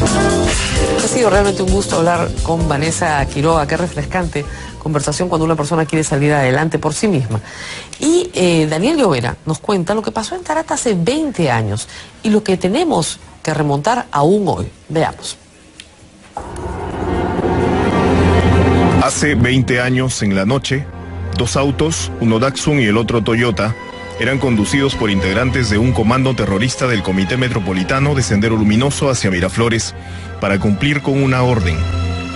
Ha sido realmente un gusto hablar con Vanessa Quiroga. Qué refrescante conversación cuando una persona quiere salir adelante por sí misma. Y Daniel Llovera nos cuenta lo que pasó en Tarata hace 20 años y lo que tenemos que remontar aún hoy. Veamos. Hace 20 años en la noche, dos autos, uno Datsun y el otro Toyota, eran conducidos por integrantes de un comando terrorista del Comité Metropolitano de Sendero Luminoso hacia Miraflores para cumplir con una orden: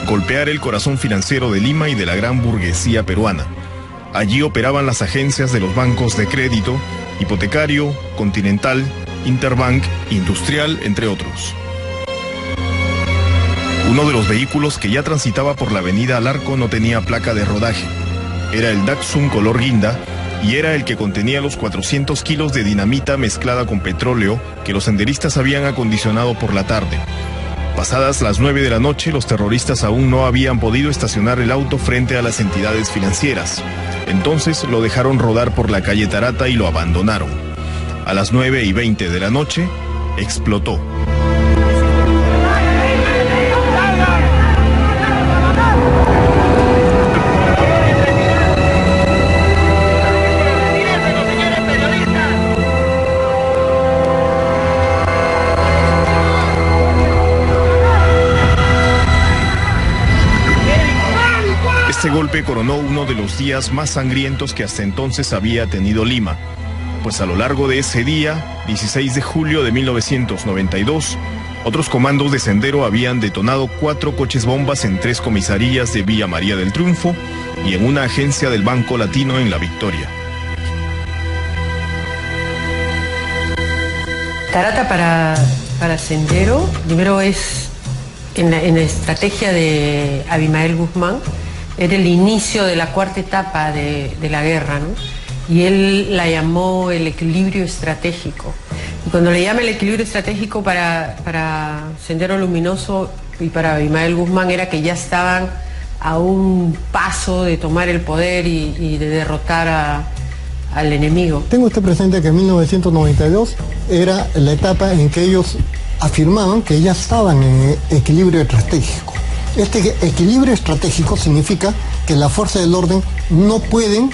golpear el corazón financiero de Lima y de la gran burguesía peruana. Allí operaban las agencias de los bancos de crédito, hipotecario, Continental, Interbank, Industrial, entre otros. Uno de los vehículos que ya transitaba por la avenida Alarco no tenía placa de rodaje. Era el Datsun color guinda y era el que contenía los 400 kilos de dinamita mezclada con petróleo que los senderistas habían acondicionado por la tarde. Pasadas las 9 de la noche, los terroristas aún no habían podido estacionar el auto frente a las entidades financieras. Entonces lo dejaron rodar por la calle Tarata y lo abandonaron. A las 9:20 de la noche, explotó. Este golpe coronó uno de los días más sangrientos que hasta entonces había tenido Lima, pues a lo largo de ese día, 16 de julio de 1992, otros comandos de Sendero habían detonado 4 coches bombas en 3 comisarías de Villa María del Triunfo y en una agencia del Banco Latino en La Victoria. Tarata para Sendero, primero es en la estrategia de Abimael Guzmán. Era el inicio de la cuarta etapa de la guerra, ¿no? Y él la llamó el equilibrio estratégico. Y cuando le llama el equilibrio estratégico para Sendero Luminoso y para Abimael Guzmán, era que ya estaban a un paso de tomar el poder y de derrotar al enemigo. Tengo usted presente que en 1992 era la etapa en que ellos afirmaban que ya estaban en equilibrio estratégico. Este equilibrio estratégico significa que la fuerza del orden no pueden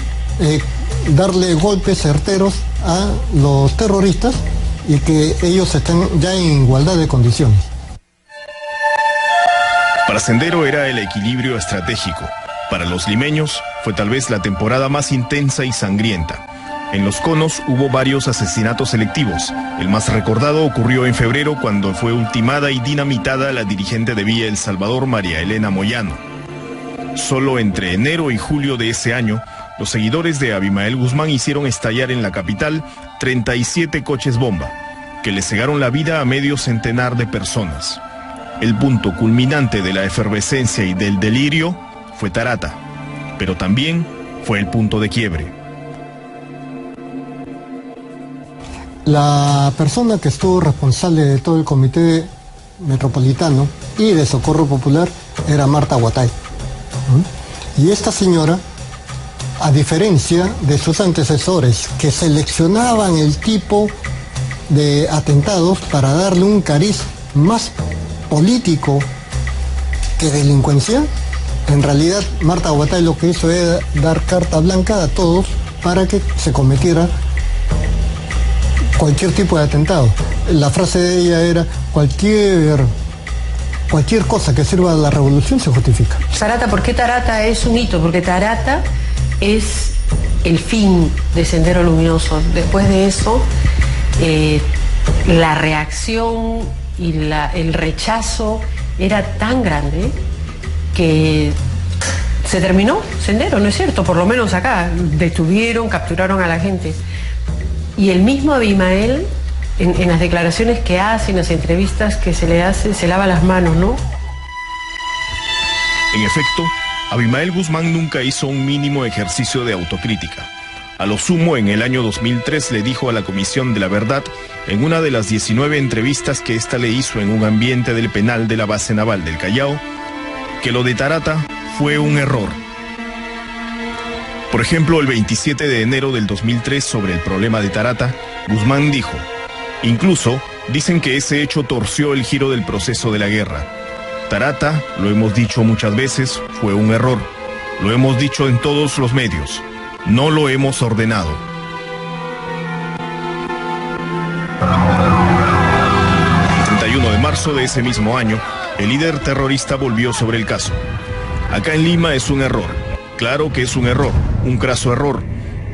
darle golpes certeros a los terroristas y que ellos estén ya en igualdad de condiciones. Para Sendero era el equilibrio estratégico. Para los limeños fue tal vez la temporada más intensa y sangrienta. En Los Conos hubo varios asesinatos selectivos. El más recordado ocurrió en febrero cuando fue ultimada y dinamitada la dirigente de Villa El Salvador, María Elena Moyano. Solo entre enero y julio de ese año, los seguidores de Abimael Guzmán hicieron estallar en la capital 37 coches bomba, que le cegaron la vida a medio centenar de personas. El punto culminante de la efervescencia y del delirio fue Tarata, pero también fue el punto de quiebre. La persona que estuvo responsable de todo el Comité Metropolitano y de Socorro Popular era Marta Huatay. Y esta señora, a diferencia de sus antecesores, que seleccionaban el tipo de atentados para darle un cariz más político que delincuencial, en realidad Marta Huatay lo que hizo era dar carta blanca a todos para que se cometiera cualquier tipo de atentado. La frase de ella era: cualquier cosa que sirva a la revolución se justifica. Tarata, ¿por qué Tarata es un hito? Porque Tarata es el fin de Sendero Luminoso. Después de eso, la reacción y el rechazo era tan grande que se terminó Sendero, ¿no es cierto? Por lo menos acá, detuvieron, capturaron a la gente. Y el mismo Abimael, en las declaraciones que hace, en las entrevistas que se le hace, se lava las manos, ¿no? En efecto, Abimael Guzmán nunca hizo un mínimo ejercicio de autocrítica. A lo sumo, en el año 2003 le dijo a la Comisión de la Verdad, en una de las 19 entrevistas que ésta le hizo en un ambiente del penal de la base naval del Callao, que lo de Tarata fue un error. Por ejemplo, el 27 de enero del 2003, sobre el problema de Tarata, Guzmán dijo: incluso Dicen que ese hecho torció el giro del proceso de la guerra. Tarata, lo hemos dicho muchas veces, fue un error. Lo hemos dicho en todos los medios. No lo hemos ordenado. El 31 de marzo de ese mismo año, el líder terrorista volvió sobre el caso. Acá en Lima es un error. Claro que es un error, un craso error.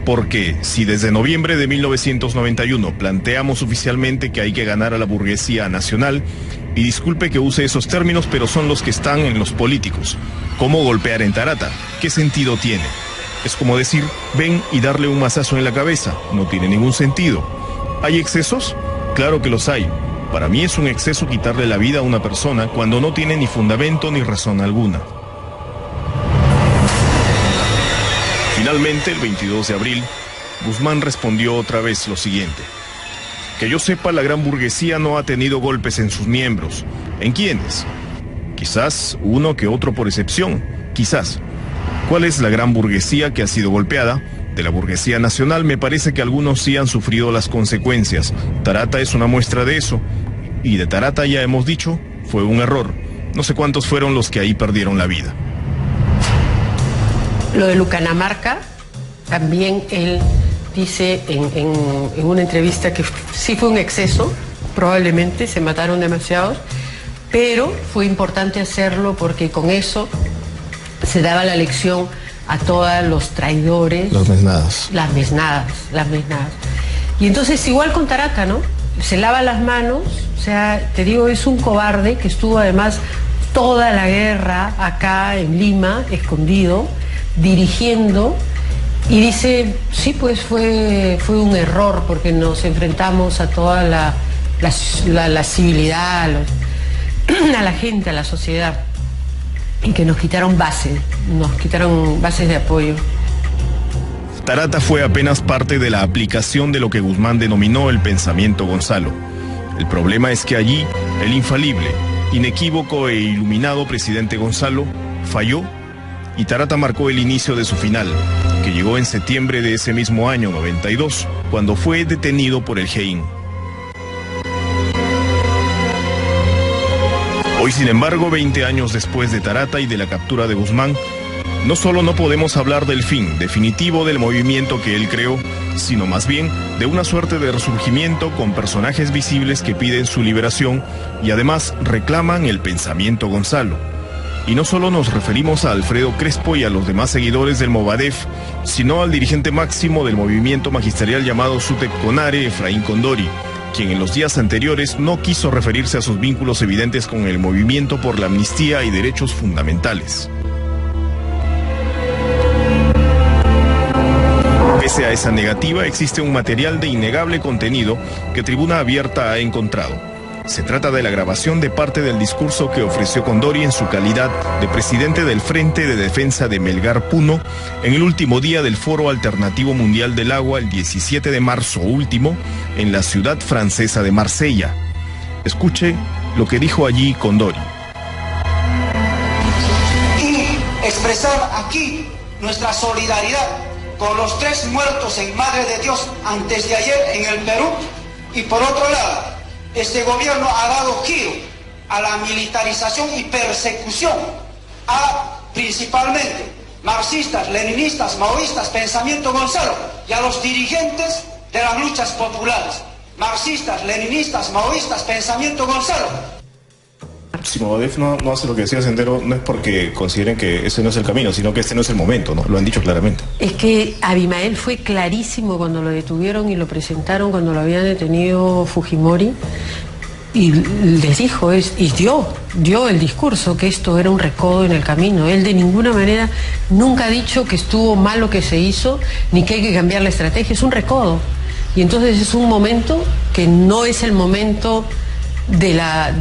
Porque si desde noviembre de 1991 planteamos oficialmente que hay que ganar a la burguesía nacional, y disculpe que use esos términos, pero son los que están en los políticos. ¿Cómo golpear en Tarata? ¿Qué sentido tiene? Es como decir, ven y darle un mazazo en la cabeza. No tiene ningún sentido. ¿Hay excesos? Claro que los hay. Para mí es un exceso quitarle la vida a una persona cuando no tiene ni fundamento ni razón alguna. Finalmente, el 22 de abril, Guzmán respondió otra vez lo siguiente. Que yo sepa, la gran burguesía no ha tenido golpes en sus miembros. ¿En quiénes? Quizás uno que otro por excepción, quizás. ¿Cuál es la gran burguesía que ha sido golpeada? De la burguesía nacional me parece que algunos sí han sufrido las consecuencias. Tarata es una muestra de eso. Y de Tarata ya hemos dicho, fue un error. No sé cuántos fueron los que ahí perdieron la vida. Lo de Lucanamarca, también él dice en una entrevista que sí fue un exceso, probablemente se mataron demasiados, pero fue importante hacerlo porque con eso se daba la lección a todos los traidores. Las mesnadas. Las mesnadas. Y entonces igual con Tarata, ¿no? Se lava las manos, o sea, te digo, es un cobarde que estuvo además toda la guerra acá en Lima, escondido, dirigiendo, y dice, sí, pues fue un error porque nos enfrentamos a toda la civilidad, a la gente, a la sociedad, y que nos quitaron bases de apoyo. Tarata fue apenas parte de la aplicación de lo que Guzmán denominó el pensamiento Gonzalo. El problema es que allí el infalible, inequívoco e iluminado presidente Gonzalo falló y Tarata marcó el inicio de su final, que llegó en septiembre de ese mismo año 92, cuando fue detenido por el GEIN. Hoy, sin embargo, 20 años después de Tarata y de la captura de Guzmán, no solo no podemos hablar del fin definitivo del movimiento que él creó, sino más bien de una suerte de resurgimiento con personajes visibles que piden su liberación y además reclaman el pensamiento Gonzalo. Y no solo nos referimos a Alfredo Crespo y a los demás seguidores del Movadef, sino al dirigente máximo del movimiento magisterial llamado Sútec Conare, Efraín Condori, quien en los días anteriores no quiso referirse a sus vínculos evidentes con el movimiento por la amnistía y derechos fundamentales. Pese a esa negativa, existe un material de innegable contenido que Tribuna Abierta ha encontrado. Se trata de la grabación de parte del discurso que ofreció Condori en su calidad de presidente del Frente de Defensa de Melgar Puno en el último día del Foro Alternativo Mundial del Agua, el 17 de marzo último, en la ciudad francesa de Marsella. Escuche lo que dijo allí Condori. Y expresar aquí nuestra solidaridad con los 3 muertos en Madre de Dios antes de ayer en el Perú. Y por otro lado, este gobierno ha dado giro a la militarización y persecución a principalmente marxistas, leninistas, maoístas, pensamiento Gonzalo, y a los dirigentes de las luchas populares. Marxistas, leninistas, maoístas, pensamiento Gonzalo. Si Movadef no hace lo que decía Sendero, no es porque consideren que ese no es el camino, sino que este no es el momento, ¿no? Lo han dicho claramente. Es que Abimael fue clarísimo cuando lo detuvieron y lo presentaron cuando lo habían detenido Fujimori, y les dijo, y dio el discurso que esto era un recodo en el camino. Él de ninguna manera nunca ha dicho que estuvo mal lo que se hizo, ni que hay que cambiar la estrategia, es un recodo. Y entonces es un momento que no es el momento de la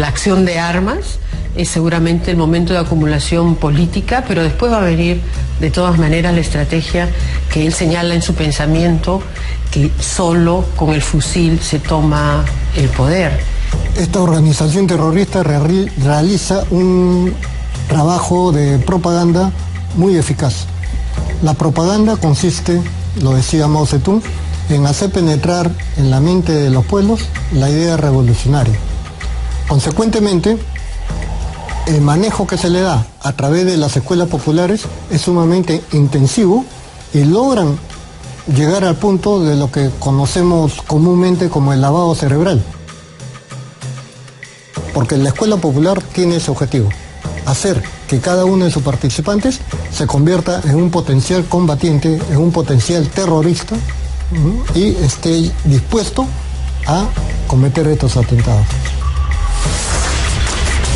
acción de armas, es seguramente el momento de acumulación política, pero después va a venir de todas maneras la estrategia que él señala en su pensamiento, que solo con el fusil se toma el poder. Esta organización terrorista realiza un trabajo de propaganda muy eficaz. La propaganda consiste, lo decía Mao Zedong, en hacer penetrar en la mente de los pueblos la idea revolucionaria. Consecuentemente, el manejo que se le da a través de las escuelas populares es sumamente intensivo y logran llegar al punto de lo que conocemos comúnmente como el lavado cerebral. Porque la escuela popular tiene ese objetivo, hacer que cada uno de sus participantes se convierta en un potencial combatiente, en un potencial terrorista, y esté dispuesto a cometer estos atentados.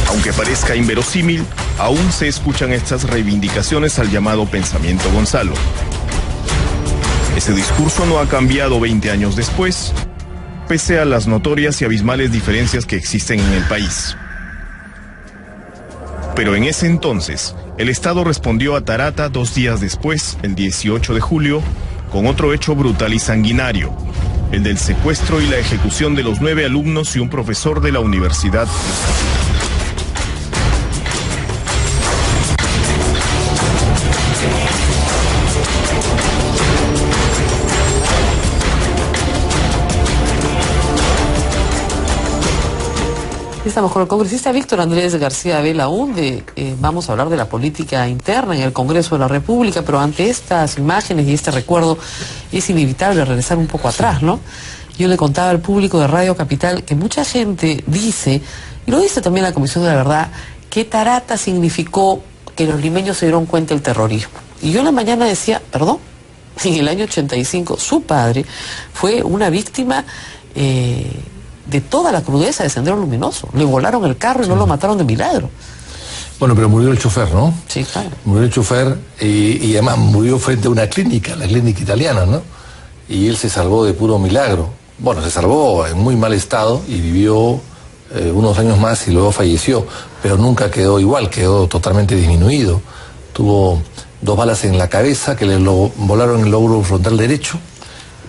Aunque parezca inverosímil, aún se escuchan estas reivindicaciones al llamado Pensamiento Gonzalo. Ese discurso no ha cambiado 20 años después, pese a las notorias y abismales diferencias que existen en el país. Pero en ese entonces, el Estado respondió a Tarata 2 días después, el 18 de julio, con otro hecho brutal y sanguinario, el del secuestro y la ejecución de los 9 alumnos y un profesor de la universidad. Estamos con el congresista Víctor Andrés García Belaúnde. Vamos a hablar de la política interna en el Congreso de la República, pero ante estas imágenes y este recuerdo es inevitable regresar un poco atrás, ¿no? Yo le contaba al público de Radio Capital que mucha gente dice, y lo dice también la Comisión de la Verdad, que Tarata significó que los limeños se dieron cuenta del terrorismo. Y yo en la mañana decía, perdón, en el año 85 su padre fue una víctima de toda la crudeza de Sendero Luminoso. Le volaron el carro y no lo mataron de milagro. Bueno, pero murió el chofer, ¿no? Sí, claro. Murió el chofer y además murió frente a una clínica, la clínica italiana, ¿no? Y él se salvó de puro milagro. Bueno, se salvó en muy mal estado y vivió unos años más y luego falleció, pero nunca quedó igual, quedó totalmente disminuido. Tuvo 2 balas en la cabeza que le volaron el lóbulo frontal derecho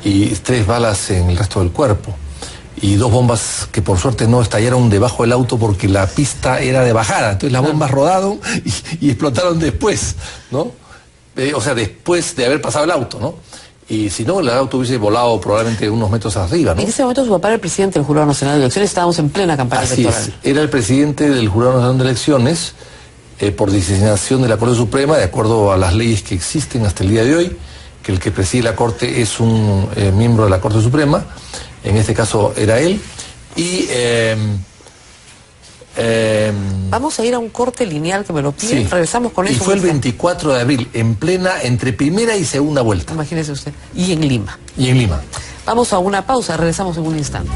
y 3 balas en el resto del cuerpo. Y 2 bombas que por suerte no estallaron debajo del auto porque la pista era de bajada. Entonces las bombas rodaron y explotaron después, ¿no? O sea, después de haber pasado el auto, ¿no? Y si no, el auto hubiese volado probablemente unos metros arriba, ¿no? En ese momento su papá era el presidente del Jurado Nacional de Elecciones, estábamos en plena campaña electoral. Así es, era el presidente del Jurado Nacional de Elecciones por designación de la Corte Suprema, de acuerdo a las leyes que existen hasta el día de hoy, que el que preside la Corte es un miembro de la Corte Suprema. En este caso era él, y... vamos a ir a un corte lineal que me lo piden, sí. Regresamos con eso. Y fue el 24 de abril, entre primera y segunda vuelta. Imagínese usted. Y en Lima. Y en Lima. Vamos a una pausa, regresamos en un instante.